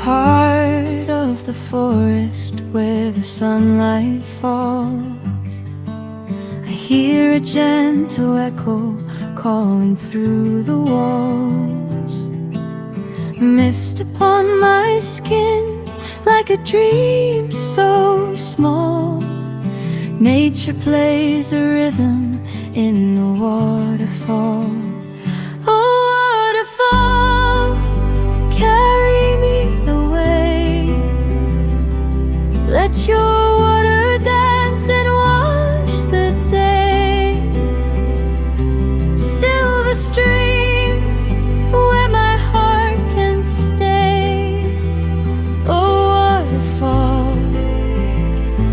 heart of the forest where the sunlight falls, I hear a gentle echo calling through the walls. Mist upon my skin like a dream so small. Nature plays a rhythm in the waterfall. Oh, waterfall, carry me away. Let your water dance and wash the day. Silver streams where my heart can stay. Oh, waterfall,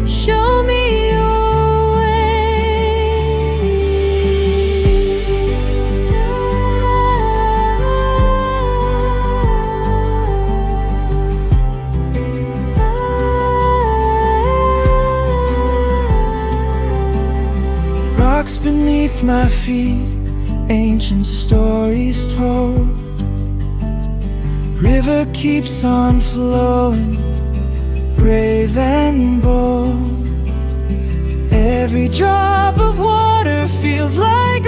show me your way. Rocks beneath my feet, ancient stories told. River keeps on flowing, brave and bold. Every drop of water feels like